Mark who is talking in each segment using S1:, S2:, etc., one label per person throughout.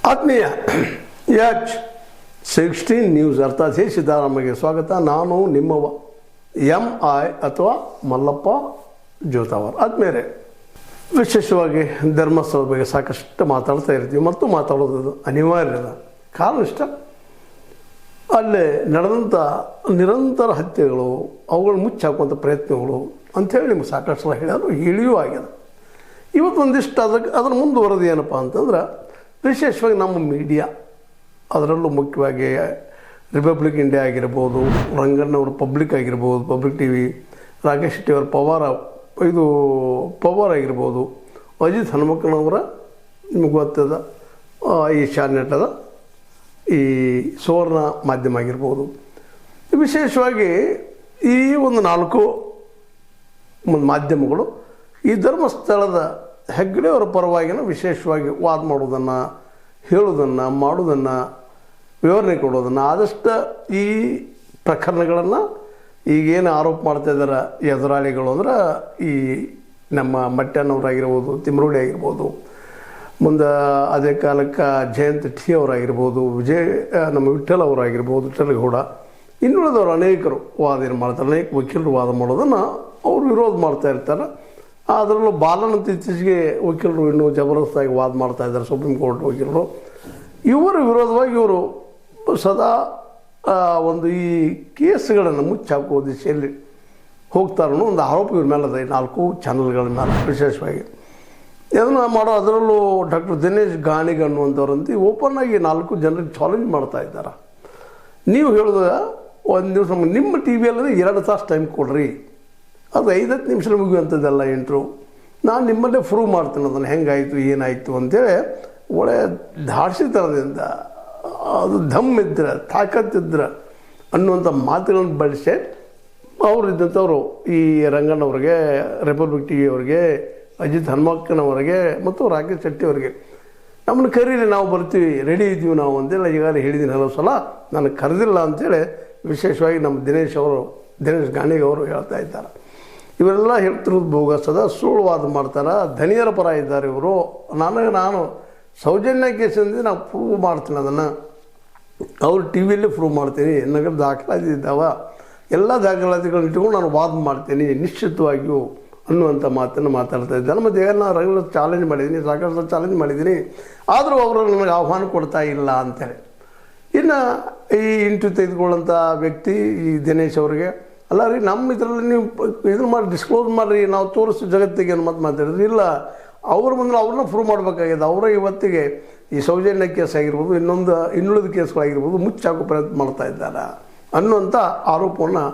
S1: ಆತ್ಮೀಯ H16 news ಅರ್ಥಾತ್ ಸಿದ್ದರಾಮಯ್ಯಗೆ ಸ್ವಾಗತ. ನಾನು ನಿಮ್ಮವ MI ಅಥವಾ ಮಲ್ಲಪ್ಪ ಜೋತಾವರ್. ಆದ್ಮೇಲೆ ವಿಶೇಷವಾಗಿ ಧರ್ಮಸ್ಥಳದ ಬಗ್ಗೆ ಸಾಕಷ್ಟು ಮಾತಾಡ್ತಾ ಇರ್ತೀವಿ ಮತ್ತು ಮಾತಾಡೋದು ಅನಿವಾರ್ಯದ ಕಾರಣ ಇಷ್ಟ. ಅಲ್ಲೇ ನಡೆದಂಥ ನಿರಂತರ ಹತ್ಯೆಗಳು, ಅವುಗಳು ಮುಚ್ಚಾಕುವಂಥ ಪ್ರಯತ್ನಗಳು ಅಂಥೇಳಿ ನಿಮ್ಗೆ ಸಾಕಷ್ಟು ಸಲ ಹೇಳಿದ್ರು, ಹೇಳಿಯೂ ಆಗ್ಯದ. ಇವತ್ತು ಒಂದಿಷ್ಟು ಅದರ ಮುಂದುವರೆದು ಏನಪ್ಪ ಅಂತಂದ್ರೆ, ವಿಶೇಷವಾಗಿ ನಮ್ಮ ಮೀಡಿಯಾ, ಅದರಲ್ಲೂ ಮುಖ್ಯವಾಗಿ ರಿಪಬ್ಲಿಕ್ ಇಂಡಿಯಾ ಆಗಿರ್ಬೋದು, ರಂಗಣ್ಣವ್ರ ಪಬ್ಲಿಕ್ ಆಗಿರ್ಬೋದು, public T V, Rakesh Shetty ಅವರ ಪವರ್ ಆಗಿರ್ಬೋದು, ಅಜಿತ್ ಹನುಮಕ್ಕನವರ ನಿಮಗೆ ಗೊತ್ತದ ಈ ಶಾರ್ನೆಟ್ಟದ ಈ ಸುವರ್ಣ ಮಾಧ್ಯಮ ಆಗಿರ್ಬೋದು. ವಿಶೇಷವಾಗಿ ಈ ಒಂದು 4 ಮಾಧ್ಯಮಗಳು ಈ ಧರ್ಮಸ್ಥಳದ ಹೆಗ್ಗಡೆಯವರ ಪರವಾಗಿನ ವಿಶೇಷವಾಗಿ ವಾದ ಮಾಡೋದನ್ನು, ಹೇಳೋದನ್ನು, ಮಾಡೋದನ್ನು, ವಿವರಣೆ ಕೊಡೋದನ್ನು, ಆದಷ್ಟು ಈ ಪ್ರಕರಣಗಳನ್ನು ಈಗೇನು ಆರೋಪ ಮಾಡ್ತಾ ಇದ್ದಾರೆ ಎದುರಾಳಿಗಳು ಅಂದ್ರೆ ಈ ನಮ್ಮ ಮಟ್ಟಣ್ಣವರಾಗಿರ್ಬೋದು, ತಿಮ್ರೋಡಿ ಆಗಿರ್ಬೋದು, ಮುಂದೆ ಅದೇ ಕಾಲಕ್ಕೆ ಜಯಂತ್ ಟಿ ಅವರಾಗಿರ್ಬೋದು, ನಮ್ಮ ವಿಠ್ಠಲ್ ಅವರಾಗಿರ್ಬೋದು, ವಿಠ್ಠಲಗೌಡ, ಇನ್ನುಳಿದವರು ಅನೇಕರು ವಾದ ಏನು ಮಾಡ್ತಾರೆ, ಅನೇಕ ವಕೀಲರು ವಾದ ಮಾಡೋದನ್ನು ಅವರು ವಿರೋಧ ಮಾಡ್ತಾ ಇರ್ತಾರೆ. ಅದರಲ್ಲೂ ಬಾಲನಂತ ಇತ್ತೀಚೆಗೆ ವಕೀಲರು ಇನ್ನೂ ಜಬರ್ದಸ್ತಾಗಿ ವಾದ ಮಾಡ್ತಾ ಇದ್ದಾರೆ, ಸುಪ್ರೀಂ ಕೋರ್ಟ್ ವಕೀಲರು. ಇವರ ವಿರೋಧವಾಗಿ ಇವರು ಸದಾ ಒಂದು ಈ ಕೇಸ್ಗಳನ್ನು ಮುಚ್ಚಾಕುವ ದಿಶೆಯಲ್ಲಿ ಹೋಗ್ತಾರೋ ಒಂದು ಆರೋಪ ಇವ್ರ ಮೇಲೆ ಅದ. 4 ಚಾನಲ್ಗಳ ಮೇಲೆ ವಿಶೇಷವಾಗಿ ಅದನ್ನು ಮಾಡೋ. ಅದರಲ್ಲೂ ಡಾಕ್ಟರ್ ದಿನೇಶ್ ಗಾಣಿಗ ಅನ್ನುವಂಥವ್ರಂತೂ ಓಪನ್ ಆಗಿ 4 ಜನರಿಗೆ ಚಾಲೆಂಜ್ ಮಾಡ್ತಾ ಇದ್ದಾರೆ. ನೀವು ಹೇಳೋದು ಒಂದು ದಿವಸ ನಿಮ್ಮ ಟಿ ವಿಯಲ್ಲಿ 2 ತಾಸು ಟೈಮ್ ಕೊಡ್ರಿ, ಅದು 5-10 ನಿಮಿಷ ಮುಗಿಯುವಂಥದ್ದೆಲ್ಲ ಇಂಟ್ರು, ನಾನು ನಿಮ್ಮಲ್ಲೇ ಪ್ರೂವ್ ಮಾಡ್ತೀನಿ ಅದನ್ನು ಹೆಂಗಾಯಿತು ಏನಾಯಿತು ಅಂತೇಳಿ ಒಳ್ಳೆ ಧಾಡ್ಸಿ ಥರದಿಂದ, ಅದು ದಮ್ ಇದ್ರೆ, ತಾಕತ್ತಿದ್ರೆ ಅನ್ನುವಂಥ ಮಾತುಗಳನ್ನು ಬಳಸಿ ಅವರು ಇದ್ದಂಥವ್ರು ಈ ರಂಗಣ್ಣವ್ರಿಗೆ, ರಿಪಬ್ಲಿಕ್ ಟಿ ವಿ ಅವರಿಗೆ, ಅಜಿತ್ ಹನುಮಕ್ಕನವರಿಗೆ ಮತ್ತು ರಾಕೇಶ್ ಶೆಟ್ಟಿ ಅವರಿಗೆ ನಮ್ಮನ್ನು ಕರೀಲಿ, ನಾವು ಬರ್ತೀವಿ, ರೆಡಿ ಇದ್ದೀವಿ ನಾವು ಅಂತೇಳಿ ಈಗಾಗಲೇ ಹೇಳಿದ್ದೀನಿ ಹಲವು ಸಲ. ನನಗೆ ಕರೆದಿಲ್ಲ ಅಂಥೇಳಿ ವಿಶೇಷವಾಗಿ ನಮ್ಮ ದಿನೇಶ್ ಗಾಣಿಗ ಅವರು ಹೇಳ್ತಾ ಇದ್ದಾರೆ. ಇವರೆಲ್ಲ ಹೇಳ್ತಿರೋದು ಬೋಗಸದ, ಸುಳ್ಳುವಾದ ಮಾಡ್ತಾರೆ, ಧನಿಯರ ಪರ ಇದ್ದಾರೆ ಇವರು. ನಾನು ಸೌಜನ್ಯ ಕೇಸಿಂದ ನಾವು ಪ್ರೂವ್ ಮಾಡ್ತೀನಿ, ಅದನ್ನು ಅವ್ರು ಟಿ ವಿಯಲ್ಲೇ ಪ್ರೂವ್ ಮಾಡ್ತೀನಿ, ನಗರ ದಾಖಲಾತಿ ಇದ್ದಾವ, ಎಲ್ಲ ದಾಖಲಾತಿಗಳನ್ನ ಇಟ್ಕೊಂಡು ನಾನು ವಾದ ಮಾಡ್ತೀನಿ ನಿಶ್ಚಿತವಾಗಿಯೂ ಅನ್ನುವಂಥ ಮಾತನ್ನು ಮಾತಾಡ್ತಾ ಇದ್ದಾರೆ. ಮತ್ತು ಈಗ ನಾನು ರೆಗ್ಯುಲರ್ ಚಾಲೆಂಜ್ ಮಾಡಿದ್ದೀನಿ, ಸಾಕಷ್ಟು ಚಾಲೆಂಜ್ ಮಾಡಿದ್ದೀನಿ, ಆದರೂ ಅವರು ನನಗೆ ಆಹ್ವಾನ ಕೊಡ್ತಾ ಇಲ್ಲ ಅಂತೇಳಿ. ಇನ್ನು ಈ ಇಂಟು ತೆಗೆದುಕೊಳ್ಳೋಂಥ ವ್ಯಕ್ತಿ ಈ ದಿನೇಶ್ ಅವರಿಗೆ, ಅಲ್ಲ ರೀ ನಮ್ಮ ಇದರಲ್ಲಿ ನೀವು ಇದನ್ನು ಮಾಡಿ ಡಿಸ್ಕ್ಲೋಸ್ ಮಾಡಿರಿ, ನಾವು ತೋರಿಸಿ ಜಗತ್ತಿಗೆ ಏನು ಮಾತಾಡಿದ್ರಿ, ಇಲ್ಲ ಅವ್ರ ಮುಂದೆ ಅವ್ರನ್ನ ಪ್ರೂವ್ ಮಾಡಬೇಕಾಗಿದೆ. ಅವರ ಇವತ್ತಿಗೆ ಈ ಸೌಜನ್ಯ ಕೇಸ್ ಆಗಿರ್ಬೋದು, ಇನ್ನುಳಿದ ಕೇಸ್ಗಳಾಗಿರ್ಬೋದು ಮುಚ್ಚಾಕೋ ಪ್ರಯತ್ನ ಮಾಡ್ತಾ ಇದ್ದಾರೆ ಅನ್ನುವಂಥ ಆರೋಪವನ್ನು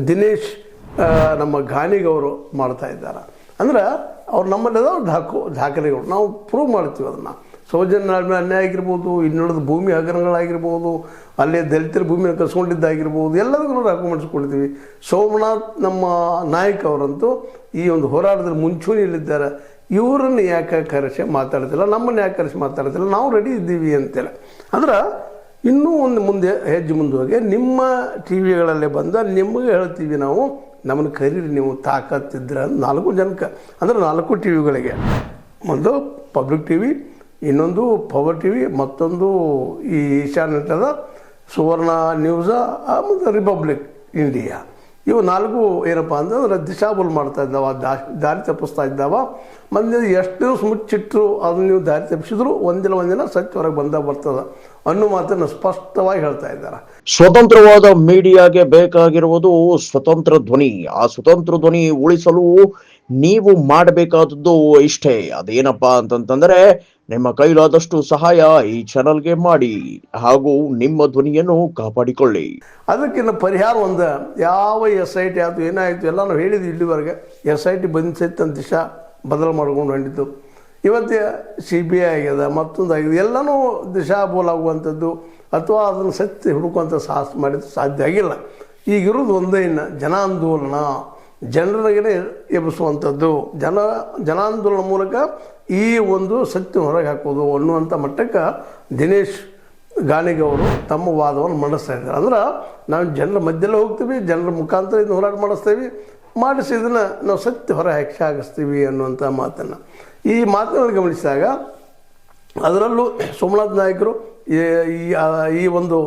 S1: ದಿನೇಶ್ ನಮ್ಮ ಗಾಣಿಗವರು ಮಾಡ್ತಾ ಇದ್ದಾರೆ. ಅಂದ್ರೆ ಅವ್ರು ನಮ್ಮಲ್ಲಿ ದಾಖಲೆಗಳು ನಾವು ಪ್ರೂವ್ ಮಾಡ್ತೀವಿ. ಅದನ್ನು ಸೌಜನ್ಯ ಅನ್ಯಾಯ ಆಗಿರ್ಬೋದು, ಇನ್ನುಳಿದ ಭೂಮಿ ಹಗರಣಗಳಾಗಿರ್ಬೋದು, ಅಲ್ಲೇ ದಲಿತರ ಭೂಮಿಯನ್ನು ಕಸ್ಕೊಂಡಿದ್ದಾಗಿರ್ಬೋದು, ಎಲ್ಲದಕ್ಕೂ ಡಾಕ್ಯುಮೆಂಟ್ಸ್ ಕೊಡ್ತೀವಿ. ಸೋಮನಾಥ್ ನಮ್ಮ ನಾಯಕ್ ಅವರಂತೂ ಈ ಒಂದು ಹೋರಾಟದಲ್ಲಿ ಮುಂಚೂಣಿಯಲ್ಲಿದ್ದಾರೆ. ಇವರನ್ನು ಯಾಕೆ ಕರೆಸಿ ಮಾತಾಡ್ತಿಲ್ಲ, ನಮ್ಮನ್ನು ಯಾಕೆ ಕರೆಸಿ ಮಾತಾಡ್ತಿಲ್ಲ, ನಾವು ರೆಡಿ ಇದ್ದೀವಿ ಅಂತೇಳಿ. ಅಂದ್ರೆ ಇನ್ನೂ ಒಂದು ಮುಂದೆ ಹೆಜ್ಜೆ ಮುಂದುವರೆಗೆ ನಿಮ್ಮ ಟಿ ವಿಗಳಲ್ಲೇ ಬಂದ ನಿಮಗೆ ಹೇಳ್ತೀವಿ ನಾವು, ನಮ್ಮನ್ನು ಕರೀರಿ ನೀವು ತಾಕತ್ತಿದ್ರೆ 4 ಜನಕ್ಕೆ, ಅಂದರೆ 4 ಟಿ ವಿಗಳಿಗೆ, ಒಂದು ಪಬ್ಲಿಕ್ ಟಿ ವಿ, ಇನ್ನೊಂದು ಪವರ್ ಟಿ ವಿ, ಮತ್ತೊಂದು ಈ ಶಾರ್ನೆಟ್ಟದ ಸುವರ್ಣ ನ್ಯೂಸ ಮತ್ತು ರಿಪಬ್ಲಿಕ್ ಇಂಡಿಯಾ. ಇವು 4 ಏನಪ್ಪ ಅಂತಂದ್ರೆ ದಿಶಾಬುಲ್ ಮಾಡ್ತಾ ಇದ್ದಾವ, ದಾರಿ ತಪ್ಪಿಸ್ತಾ ಇದ್ದಾವ. ಮಂದಿ ಎಷ್ಟು ದಿವಸ ಮುಚ್ಚಿಟ್ಟರು ಅದನ್ನು ನೀವು ದಾರಿ ತಪ್ಪಿಸಿದ್ರು ಒಂದಿನ ಸತ್ಯ ಹೊರಗೆ ಬರ್ತದೆ ಅನ್ನೋ ಮಾತನ್ನು ಸ್ಪಷ್ಟವಾಗಿ ಹೇಳ್ತಾ ಇದ್ದಾರೆ.
S2: ಸ್ವತಂತ್ರವಾದ ಮೀಡಿಯಾಗೆ ಬೇಕಾಗಿರುವುದು ಸ್ವತಂತ್ರ ಧ್ವನಿ. ಆ ಸ್ವತಂತ್ರ ಧ್ವನಿ ಉಳಿಸಲು ನೀವು ಮಾಡಬೇಕಾದದ್ದು ಇಷ್ಟೇ. ಅದೇನಪ್ಪಾ ಅಂತಂತಂದ್ರೆ, ನಿಮ್ಮ ಕೈಲಾದಷ್ಟು ಸಹಾಯ ಈ ಚಾನಲ್ಗೆ ಮಾಡಿ ಹಾಗೂ ನಿಮ್ಮ ಧ್ವನಿಯನ್ನು ಕಾಪಾಡಿಕೊಳ್ಳಿ.
S1: ಅದಕ್ಕಿಂತ ಪರಿಹಾರ ಒಂದು, ಯಾವ SIT ಆಯಿತು ಏನಾಯಿತು ಎಲ್ಲ ನಾವು ಹೇಳಿದ್ವಿ ಇಲ್ಲಿವರೆಗೆ. SIT ಬಂದಿತ್ತು ಅಂತ ದಿಶಾ ಬದಲು ಮಾಡ್ಕೊಂಡು ಹೊಂಟಿತ್ತು. ಇವತ್ತು CBI ಆಗ್ಯದ, ಮತ್ತೊಂದು ಆಗಿದೆ. ಎಲ್ಲನೂ ದಿಶಾಬೋಲಾಗುವಂಥದ್ದು ಅಥವಾ ಅದನ್ನು ಸತ್ಯ ಹುಡುಕುವಂಥ ಸಾಹಸ ಮಾಡಿದ್ದು ಸಾಧ್ಯ ಆಗಿಲ್ಲ. ಈಗಿರೋದು ಒಂದೇ, ಇನ್ನು ಜನಾಂದೋಲನ, ಜನರಿಗೆ ಎಬ್ಬಿಸುವಂಥದ್ದು, ಜನಾಂದೋಲನ ಮೂಲಕ ಈ ಒಂದು ಸತ್ಯ ಹೊರಗೆ ಹಾಕೋದು ಅನ್ನುವಂಥ ಮಟ್ಟಕ್ಕೆ ದಿನೇಶ್ ಗಾಣಿಗ ಅವರು ತಮ್ಮ ವಾದವನ್ನು ಮಂಡಿಸ್ತಾ ಇದ್ದಾರೆ. ಅಂದ್ರೆ ನಾವು ಜನರ ಮಧ್ಯೆಲ್ಲ ಹೋಗ್ತೀವಿ, ಜನರ ಮುಖಾಂತರ ಇದನ್ನು ಹೋರಾಟ ಮಾಡಿಸಿ ಇದನ್ನು ನಾವು ಸತ್ಯ ಹೊರ ಹಾಕಿಸ್ತೀವಿ ಅನ್ನುವಂಥ ಮಾತನ್ನು ಈ ಮಾತನ್ನು ಗಮನಿಸಿದಾಗ ಅದರಲ್ಲೂ ಸೋಮನಾಥ್ ನಾಯಕರು ಈ ಒಂದು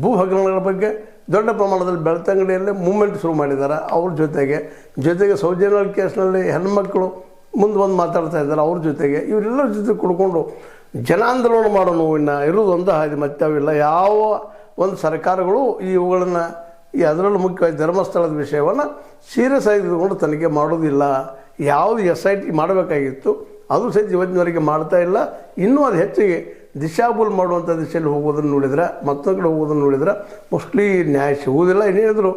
S1: ಭೂ ಹಗರಣಗಳ ಬಗ್ಗೆ ದೊಡ್ಡ ಪ್ರಮಾಣದಲ್ಲಿ ಬೆಳ್ತಂಗಡಿಯಲ್ಲೇ ಮೂವ್ಮೆಂಟ್ ಶುರು ಮಾಡಿದ್ದಾರೆ. ಅವ್ರ ಜೊತೆಗೆ ಸೌಜನ್ಯ ಕೇಸ್ನಲ್ಲಿ ಹೆಣ್ಮಕ್ಳು ಮುಂದೆ ಬಂದು ಮಾತಾಡ್ತಾ ಇದ್ದಾರೆ. ಅವ್ರ ಜೊತೆಗೆ ಇವರೆಲ್ಲರ ಜೊತೆ ಕುಡ್ಕೊಂಡು ಜನಾಂದೋಲನ ಮಾಡೋ ನೋವಿನ ಇರೋದು ಒಂದು ಹಾದಿ ಮತ್ತೆ ಅವಿಲ್ಲ. ಯಾವ ಒಂದು ಸರ್ಕಾರಗಳು ಇವುಗಳನ್ನು ಅದರಲ್ಲೂ ಮುಖ್ಯವಾಗಿ ಧರ್ಮಸ್ಥಳದ ವಿಷಯವನ್ನು ಸೀರಿಯಸ್ ಆಗಿ ತೆಗೆದುಕೊಂಡು ತನಿಖೆ ಮಾಡೋದಿಲ್ಲ. ಯಾವುದು SIT ಮಾಡಬೇಕಾಗಿತ್ತು ಅದು ಸಹಿತ ಇವತ್ತಿನವರೆಗೆ ಮಾಡ್ತಾ ಇಲ್ಲ. ಇನ್ನೂ ಅದು ಹೆಚ್ಚಿಗೆ ದಿಶಾಬೂಲ್ ಮಾಡುವಂಥ ದಿಶೆಯಲ್ಲಿ ಹೋಗೋದನ್ನು ನೋಡಿದ್ರೆ, ಮತ್ತೊಂದು ಕಡೆ ಹೋಗೋದನ್ನು ನೋಡಿದ್ರೆ ಮೋಸ್ಟ್ಲಿ ನ್ಯಾಯ ಸಿಗುವುದಿಲ್ಲ. ಏನೇಳಿದ್ರು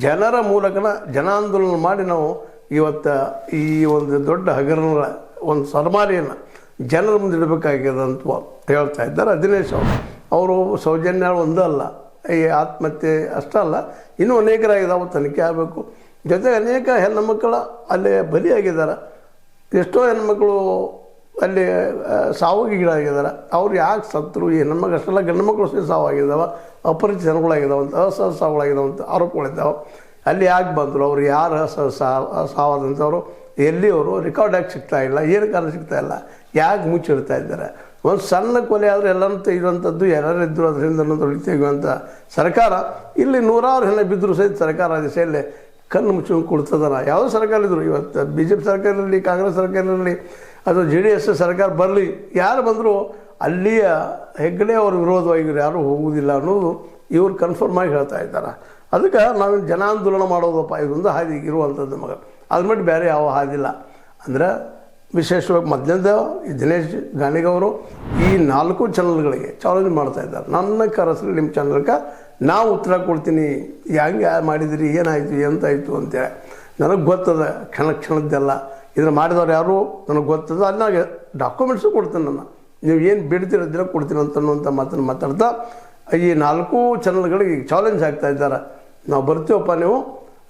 S1: ಜನರ ಮೂಲಕನ ಜನಾಂದೋಲನ ಮಾಡಿ ನಾವು ಇವತ್ತು ಈ ಒಂದು ದೊಡ್ಡ ಹಗರಣಗಳ ಒಂದು ಸರಮಾರಿಯನ್ನು ಜನರ ಮುಂದೆ ಇಡಬೇಕಾಗಿದೆ ಅಂತ ಹೇಳ್ತಾ ಇದ್ದಾರೆ. ದಿನೇಶ್ ಅವರು ಸೌಜನ್ಯ ಒಂದೇ ಅಲ್ಲ, ಈ ಆತ್ಮಹತ್ಯೆ ಅಷ್ಟಲ್ಲ, ಇನ್ನೂ ಅನೇಕರಾಗಿದ್ದಾವೆ, ತನಿಖೆ ಆಗಬೇಕು. ಜೊತೆಗೆ ಅನೇಕ ಹೆಣ್ಣುಮಕ್ಕಳ ಅಲ್ಲೇ ಬಲಿಯಾಗಿದ್ದಾರೆ. ಎಷ್ಟೋ ಹೆಣ್ಮಕ್ಳು ಅಲ್ಲಿ ಸಾವಾಗಿಗಳಾಗಿದ್ದಾರೆ. ಅವ್ರು ಯಾಕೆ ಸತ್ತರು, ಈ ಹೆಣ್ಮಕ್ಳು ಅಷ್ಟೆಲ್ಲ ಗಂಡು ಮಕ್ಕಳು ಸಹ ಸಾವಾಗಿದ್ದಾವೆ, ಅಪರಿಚಿತ ಜನಗಳಾಗಿದ್ದಾವಂತ, ಅಸಹ ಸಾವುಗಳಾಗಿದ್ದಾವಂತ ಆರೋಪಗಳಿದ್ದಾವೆ. ಅಲ್ಲಿ ಯಾಕೆ ಬಂದರು, ಅವ್ರು ಯಾರು ಸಾವಾದಂಥವ್ರು, ಎಲ್ಲಿಯವರು ರೆಕಾರ್ಡ್ ಯಾಕೆ ಸಿಗ್ತಾ ಇಲ್ಲ, ಏನು ಕಾರಣ ಸಿಗ್ತಾ ಇಲ್ಲ, ಯಾಕೆ ಮುಚ್ಚಿಡ್ತಾ ಇದ್ದಾರೆ. ಒಂದು ಸಣ್ಣ ಕೊಲೆ ಆದರೆ ಎಲ್ಲನೂ ತೆಗೆಯುವಂಥದ್ದು, ಯಾರ್ಯಾರಿದ್ದರು ಅದರಿಂದ ತೆಗೆಯುವಂಥ ಸರ್ಕಾರ ಇಲ್ಲಿ ನೂರಾರು ಹೆಣ್ಣು ಬಿದ್ದರೂ ಸಹಿತ ಸರ್ಕಾರ ದಿಸೆಯಲ್ಲೇ ಕಣ್ಣು ಮುಚ್ಚಿಕೊಂಡು ಕೊಡ್ತದಾರ. ಯಾವುದೋ ಸರ್ಕಾರ ಇದ್ದರು, ಇವತ್ತು BJP ಸರ್ಕಾರ ಇರಲಿ, ಕಾಂಗ್ರೆಸ್ ಸರ್ಕಾರ ಇರಲಿ, ಅಥವಾ JDS ಸರ್ಕಾರ ಬರಲಿ, ಯಾರು ಬಂದರೂ ಅಲ್ಲಿಯ ಹೆಗ್ಗಡೆ ಅವ್ರ ವಿರೋಧವಾಗಿ ಯಾರೂ ಹೋಗುವುದಿಲ್ಲ ಅನ್ನೋದು ಇವ್ರು ಕನ್ಫರ್ಮ್ ಆಗಿ ಹೇಳ್ತಾ ಇದ್ದಾರೆ. ಅದಕ್ಕೆ ನಾವು ಜನಾಂದೋಲನ ಮಾಡೋದಪ್ಪ, ಇದೊಂದು ಹಾದಿ ಇರುವಂಥದ್ದು ನಮಗೆ, ಅದ್ರ ಮಟ್ಟು ಬೇರೆ ಯಾವ ಹಾದಿಲ್ಲ. ಅಂದರೆ ವಿಶೇಷವಾಗಿ ಮೊದಲಿಂದ ಈ ದಿನೇಶ್ ಗಾಣಿಗವರು ಈ 4 ಚಾನಲ್ಗಳಿಗೆ ಚಾಲೆಂಜ್ ಮಾಡ್ತಾ ಇದ್ದಾರೆ. ನನ್ನ ಕರೆಸಲಿ ನಿಮ್ಮ ಚಾನಲ್ಗೆ ನಾವು ಉತ್ತರ ಕೊಡ್ತೀನಿ, ಹೆಂಗೆ ಮಾಡಿದಿರಿ, ಏನಾಯಿತು ಎಂತಾಯಿತು ಅಂತೇಳಿ. ನನಗೆ ಗೊತ್ತದ ಕ್ಷಣದ್ದೆಲ್ಲ, ಇದನ್ನು ಮಾಡಿದವ್ರು ಯಾರು ನನಗೆ ಗೊತ್ತದ. ಅನ್ನಾಗ ಡಾಕ್ಯುಮೆಂಟ್ಸು ಕೊಡ್ತೀನಿ, ನೀವು ಏನು ಬಿಡ್ತಿರೋದಿಲ್ಲ ಕೊಡ್ತೀನಿ ಅನ್ನುವಂಥ ಮಾತನ್ನು ಮಾತಾಡ್ತಾ ಈ 4 ಚಾನಲ್ಗಳಿಗೆ ಚಾಲೆಂಜ್ ಆಗ್ತಾ ಇದ್ದಾರೆ. ನಾವು ಬರ್ತೀವಪ್ಪ, ನೀವು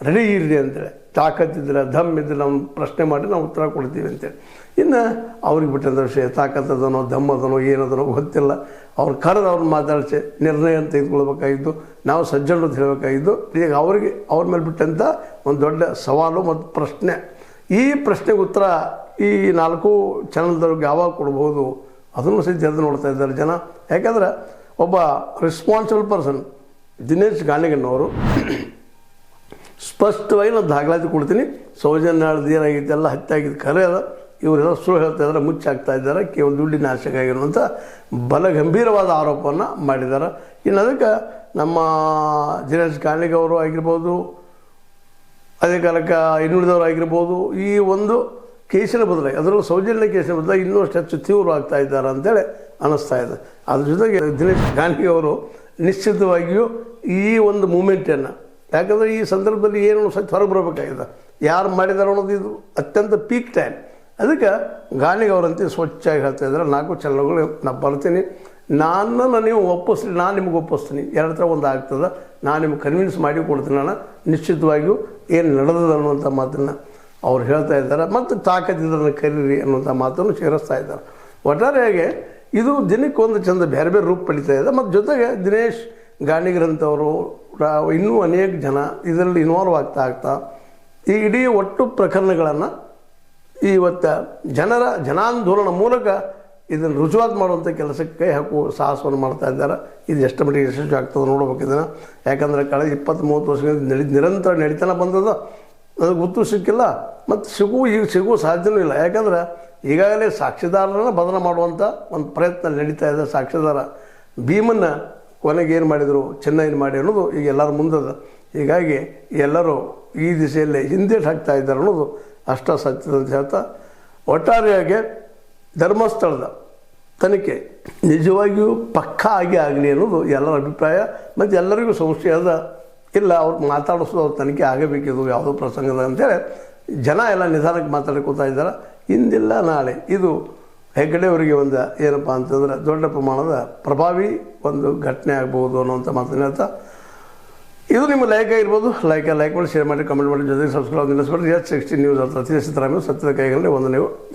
S1: ರೆಡಿ ಇರ್ರಿ ಅಂತೇಳಿ, ತಾಕತ್ತಿದ್ರೆ ದಮ್ ಇದ್ರೆ ನಾವು ಪ್ರಶ್ನೆ ಮಾಡಿ ನಾವು ಉತ್ತರ ಕೊಡ್ತೀವಿ ಅಂತೇಳಿ. ಇನ್ನು ಅವ್ರಿಗೆ ಬಿಟ್ಟಂಥ ವಿಷಯ ತಾಕತ್ತದನೋ ದಮ್ ಅದನೋ ಏನದನೋ ಗೊತ್ತಿಲ್ಲ. ಅವ್ರು ಕರೆದು ಅವ್ರನ್ನ ಮಾತಾಡಿಸಿ ನಿರ್ಣಯ ಅಂತ ತೆಗೆದುಕೊಳ್ಬೇಕಾಗಿದ್ದು, ನಾವು ಸಜ್ಜನರು ಅಂತ ಹೇಳಬೇಕಾಗಿದ್ದು. ಈಗ ಅವ್ರ ಮೇಲೆ ಬಿಟ್ಟಂಥ ಒಂದು ದೊಡ್ಡ ಸವಾಲು ಮತ್ತು ಪ್ರಶ್ನೆ. ಈ ಪ್ರಶ್ನೆಗೆ ಉತ್ತರ ಈ 4 ಚಾನಲ್ದವ್ರಿಗೆ ಯಾವಾಗ ಕೊಡ್ಬೋದು ಅದನ್ನು ಸಹಿತ ಎದ್ದು ನೋಡ್ತಾ ಇದ್ದಾರೆ ಜನ. ಯಾಕಂದ್ರೆ ಒಬ್ಬ ರೆಸ್ಪಾನ್ಸಿಬಲ್ ಪರ್ಸನ್ ದಿನೇಶ್ ಗಾಣಿಗಣ್ಣವರು ಸ್ಪಷ್ಟವಾಗಿ ನಾನು ದಾಖಲಾತಿ ಕೊಡ್ತೀನಿ, ಸೌಜನ್ಯದ ಏನಾಗಿತ್ತು ಎಲ್ಲ ಹತ್ಯಾಗಿದ್ದು ಖರೆ ಅದ, ಇವರೆಲ್ಲ ಸುಳ್ಳು ಹೇಳ್ತಾ ಇದ್ದಾರೆ, ಮುಚ್ಚಾಗ್ತಾ ಇದ್ದಾರೆ, ಕೇವಲ ದುಡ್ಡಿನ ಆಶೆಗಾಗಿರುವಂಥ ಬಲ ಗಂಭೀರವಾದ ಆರೋಪವನ್ನು ಮಾಡಿದ್ದಾರೆ. ಇನ್ನು ಅದಕ್ಕೆ ನಮ್ಮ ದಿನೇಶ್ ಗಾಣಿಗವರು ಆಗಿರ್ಬೋದು, ಅದೇ ಕಾಲಕ್ಕೆ ಇನ್ನುಳಿದವರು ಆಗಿರ್ಬೋದು, ಈ ಒಂದು ಕೇಸಿನ ಬದಲಾಗಿ ಅದರಲ್ಲೂ ಸೌಜನ್ಯ ಕೇಸಿನ ಬದಲಾಗಿ ಇನ್ನೂ ಅಷ್ಟು ಹೆಚ್ಚು ತೀವ್ರವಾಗ್ತಾ ಇದ್ದಾರೆ ಅಂತೇಳಿ ಅನ್ನಿಸ್ತಾ ಇದೆ. ಅದ್ರ ಜೊತೆಗೆ ದಿನೇಶ್ ಗಾಣಿಗವರು ನಿಶ್ಚಿತವಾಗಿಯೂ ಈ ಒಂದು ಮೂಮೆಂಟನ್ನು, ಯಾಕಂದರೆ ಈ ಸಂದರ್ಭದಲ್ಲಿ ಏನು ಸಹಿತ ಹೊರಗೆ ಬರಬೇಕಾಗಿದೆ, ಯಾರು ಮಾಡಿದಾರೆ ಅನ್ನೋದು ಇದು ಅತ್ಯಂತ ಪೀಕ್ ಟೈಮ್. ಅದಕ್ಕೆ ಗಾಣಿಗವರಂತೆ ಸ್ವಚ್ಛಾಗಿ ಹೇಳ್ತಾ ಇದ್ದಾರೆ, 4 ಚಾನಲ್ಗಳು ನಾನು ಬರ್ತೀನಿ, ನನ್ನನ್ನು ನೀವು ಒಪ್ಪಿಸ್ರಿ, ನಾನು ನಿಮ್ಗೆ ಒಪ್ಪಿಸ್ತೀನಿ, 2 ಥರ ಒಂದು ಆಗ್ತದೆ, ನಾನು ನಿಮ್ಗೆ ಕನ್ವಿನ್ಸ್ ಮಾಡಿ ಕೊಡ್ತೀನಿ, ನಾನು ನಿಶ್ಚಿತವಾಗಿಯೂ ಏನು ನಡೆದದ ಅನ್ನುವಂಥ ಮಾತನ್ನು ಅವ್ರು ಹೇಳ್ತಾ ಇದ್ದಾರೆ. ಮತ್ತು ತಾಕತ್ತಿದ್ದನ್ನು ಕರೀರಿ ಅನ್ನುವಂಥ ಮಾತನ್ನು ಸೇರಿಸ್ತಾ ಇದ್ದಾರೆ. ಒಟ್ಟಾರೆಯಾಗಿ ಇದು ದಿನಕ್ಕೊಂದು ಚಂದ ಬೇರೆ ಬೇರೆ ರೂಪ ಪಡಿತಾ ಇದೆ. ಮತ್ತು ಜೊತೆಗೆ ದಿನೇಶ್ ಗಾಣಿಗರಂಥವರು ಇನ್ನೂ ಅನೇಕ ಜನ ಇದರಲ್ಲಿ ಇನ್ವಾಲ್ವ್ ಆಗ್ತಾ ಈ ಇಡೀ ಒಟ್ಟು ಪ್ರಕರಣಗಳನ್ನು ಇವತ್ತು ಜನಾಂದೋಲನ ಮೂಲಕ ಇದನ್ನು ರುಜುವಾತು ಮಾಡುವಂಥ ಕೆಲಸಕ್ಕೆ ಕೈ ಹಾಕುವ ಸಾಹಸವನ್ನು ಮಾಡ್ತಾ ಇದ್ದಾರೆ. ಇದು ಎಷ್ಟು ಮಟ್ಟಿಗೆ ಯಶಸ್ವಿ ಆಗ್ತದೆ ನೋಡ್ಬೇಕು ಇದನ್ನು. ಯಾಕಂದರೆ ಕಳೆದ 20-30 ವರ್ಷಗಳಿಂದ ನಿರಂತರ ನಡೀತಾನೆ ಬಂದದ, ಅದಕ್ಕೆ ಗೊತ್ತು ಸಿಕ್ಕಿಲ್ಲ, ಮತ್ತು ಈಗ ಸಿಗುವ ಸಾಧ್ಯನೂ ಇಲ್ಲ. ಯಾಕಂದ್ರೆ ಈಗಾಗಲೇ ಸಾಕ್ಷಿದಾರರನ್ನು ಬದಲು ಮಾಡುವಂಥ ಒಂದು ಪ್ರಯತ್ನ ನಡೀತಾ ಇದೆ. ಸಾಕ್ಷಿದಾರ ಭೀಮನ್ನ ಕೊನೆಗೆ ಏನು ಮಾಡಿದರು, ಚೆನ್ನೈನ ಮಾಡಿ ಅನ್ನೋದು ಈಗ ಎಲ್ಲರ ಮುಂದದ. ಹೀಗಾಗಿ ಎಲ್ಲರೂ ಈ ದಿಸೆಯಲ್ಲೇ ಹಿಂದೇಟು ಹಾಕ್ತಾ ಇದ್ದಾರೆ ಅನ್ನೋದು ಅಷ್ಟ ಸತ್ಯದ ಅಂತ ಹೇಳ್ತಾ, ಒಟ್ಟಾರೆಯಾಗಿ ಧರ್ಮಸ್ಥಳದ ತನಿಖೆ ನಿಜವಾಗಿಯೂ ಪಕ್ಕಾ ಆಗಲಿ ಅನ್ನೋದು ಎಲ್ಲರ ಅಭಿಪ್ರಾಯ. ಮತ್ತು ಎಲ್ಲರಿಗೂ ಸಂಶಯ ಅದ, ಇಲ್ಲ ಅವ್ರು ಮಾತಾಡಿಸೋದು ಅವ್ರ ತನಿಖೆ ಆಗಬೇಕಿದು ಯಾವುದೋ ಪ್ರಸಂಗದ ಅಂತೇಳಿ ಜನ ಎಲ್ಲ ನಿಧಾನಕ್ಕೆ ಮಾತಾಡ್ಕೋತಾ ಇದ್ದಾರೆ. ಇಂದಿಲ್ಲ ನಾಳೆ ಇದು ಹೆಗ್ಗಡೆಯವರಿಗೆ ಒಂದು ಏನಪ್ಪ ಅಂತಂದ್ರೆ ದೊಡ್ಡ ಪ್ರಮಾಣದ ಪ್ರಭಾವಿ ಒಂದು ಘಟನೆ ಆಗ್ಬೋದು ಅನ್ನೋಂಥ ಮಾತನ್ನು ಹೇಳ್ತಾ, ಇದು ನಿಮ್ಮ ಲೈಕ್ ಆಗಿರ್ಬೋದು, ಲೈಕ್ ಮಾಡಿ, ಶೇರ್ ಮಾಡಿ, ಕಮೆಂಟ್ ಮಾಡಿ, ಜೊತೆಗೆ ಸಬ್ಸ್ಕ್ರೈಬ್ ನಿಲ್ಲಿಸ್ಬಿಟ್ಟು S16 ನ್ಯೂಸ್ ಅಂತ ಸಿದ್ದರಾಮಯ್ಯ ಸತ್ಯದ ಕೈಗಳಲ್ಲಿ ಒಂದು ನೀವು